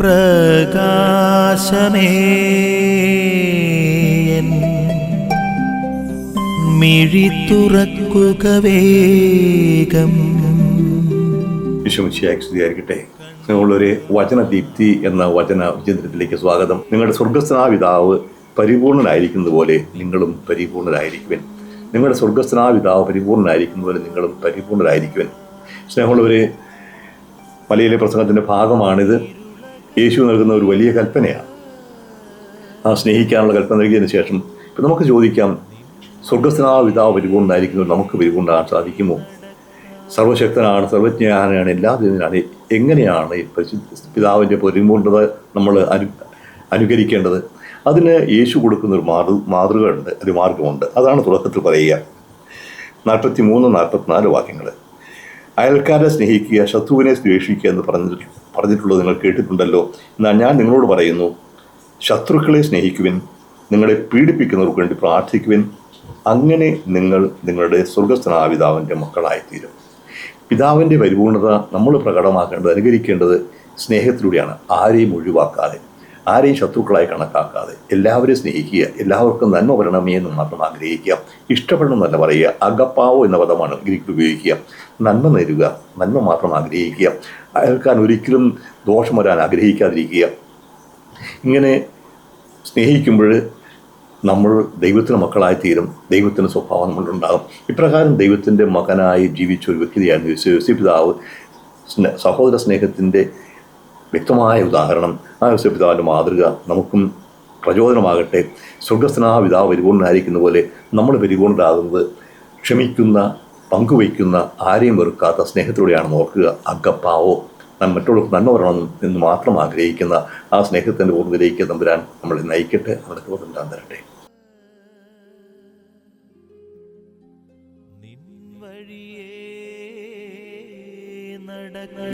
പ്രകാശമേ മിഴി തുറക്കുക വേഗം. വിശ്വസിയായിരിക്കട്ടെ. നിങ്ങളൊരു വചനദീപ്തി എന്ന വചന വിചിന്തനത്തിലേക്ക് സ്വാഗതം. നിങ്ങളുടെ സ്വർഗസ്ഥനായ പിതാവ് പരിപൂർണനായിരിക്കുന്നത് പോലെ നിങ്ങളും പരിപൂർണരായിരിക്കുവൻ. നിങ്ങളുടെ സ്വർഗസ്ഥനായ പിതാവ് പരിപൂർണനായിരിക്കുന്ന പോലെ നിങ്ങളും പരിപൂർണരായിരിക്കുവൻ. സ്നേഹമുള്ളവരെ, മലയിലെ പ്രസംഗത്തിൻ്റെ ഭാഗമാണിത്. യേശു നൽകുന്ന ഒരു വലിയ കൽപ്പനയാണ്. ആ സ്നേഹിക്കാനുള്ള കൽപ്പന നൽകിയതിന് ശേഷം ഇപ്പം നമുക്ക് ചോദിക്കാം, സ്വർഗസ്ഥനായ പിതാവ് പരിപൂർണനായിരിക്കുന്നത് നമുക്ക് പരിപൂർണമാകാൻ സാധിക്കുമോ? സർവശക്തനാണ്, സർവജ്ഞാനാണ്, എല്ലാ ദൈവനാണ്. എങ്ങനെയാണ് ഈ പിതാവിൻ്റെ പരിപൂർണത നമ്മൾ അനുകരിക്കേണ്ടത്? അതിന് യേശു കൊടുക്കുന്ന ഒരു മാതൃകയുണ്ട്, ഒരു മാർഗമുണ്ട്. അതാണ് തുടക്കത്തിൽ പറയുക. 43-44 വാക്യങ്ങൾ. അയൽക്കാരെ സ്നേഹിക്കുക, ശത്രുവിനെ ദ്വേഷിക്കുക എന്ന് പറഞ്ഞിട്ടുള്ളത് നിങ്ങൾ കേട്ടിട്ടുണ്ടല്ലോ. എന്നാൽ ഞാൻ നിങ്ങളോട് പറയുന്നു, ശത്രുക്കളെ സ്നേഹിക്കുവിൻ, നിങ്ങളെ പീഡിപ്പിക്കുന്നവർക്ക് വേണ്ടി പ്രാർത്ഥിക്കുവിൻ. അങ്ങനെ നിങ്ങൾ നിങ്ങളുടെ സ്വർഗസ്ഥനായ പിതാവിൻ്റെ മക്കളായിത്തീരും. പിതാവിൻ്റെ പരിപൂർണത നമ്മൾ പ്രകടമാക്കേണ്ടത്, അനുകരിക്കേണ്ടത് സ്നേഹത്തിലൂടെയാണ്. ആരെയും ഒഴിവാക്കാതെ, ആരെയും ശത്രുക്കളായി കണക്കാക്കാതെ എല്ലാവരെയും സ്നേഹിക്കുക. എല്ലാവർക്കും നന്മ വരണമേ എന്ന് മാത്രം ആഗ്രഹിക്കുക. ഇഷ്ടപ്പെടണമെന്നല്ല പറയുക. അഗപ്പാവോ എന്ന പദമാണ് ഗ്രീക്കിൽ ഉപയോഗിക്കുക. നന്മ നേരുക, നന്മ മാത്രം ആഗ്രഹിക്കുക. അയൽക്കാൻ ഒരിക്കലും ദോഷം വരാൻ ആഗ്രഹിക്കാതിരിക്കുക. ഇങ്ങനെ സ്നേഹിക്കുമ്പോൾ നമ്മൾ ദൈവത്തിൻ്റെ മക്കളായിത്തീരും. ദൈവത്തിൻ്റെ സ്വഭാവം നമ്മളുണ്ടാകും. ഇപ്രകാരം ദൈവത്തിൻ്റെ മകനായി ജീവിച്ച ഒരു വ്യക്തിയായിരുന്നു യോസേഫ് പിതാവ്. സഹോദര സ്നേഹത്തിൻ്റെ വ്യക്തമായ ഉദാഹരണം. ആ യോസേഫ് പിതാവിൻ്റെ മാതൃക നമുക്കും പ്രചോദനമാകട്ടെ. സ്വർഗസ്ഥനായ പിതാവ് പരിപൂർണനായിരിക്കുന്ന പോലെ നമ്മൾ പരിപൂർണരാകുന്നത് ക്ഷമിക്കുന്ന, പങ്കുവയ്ക്കുന്ന, ആരെയും വെറുക്കാത്ത സ്നേഹത്തിലൂടെയാണെന്ന് ഓർക്കുക. അഗപ്പാവോ, മറ്റുള്ളവർക്ക് നന്മ വരണം എന്ന് മാത്രം ആഗ്രഹിക്കുന്ന ആ സ്നേഹത്തിൻ്റെ പൂർണ്ണതയിലേക്ക് തമ്പുരാൻ നമ്മളെ നയിക്കട്ടെ. അവർക്ക് തമ്പുരാൻ തരട്ടെ. നിൻ വഴിയേ നടക്ക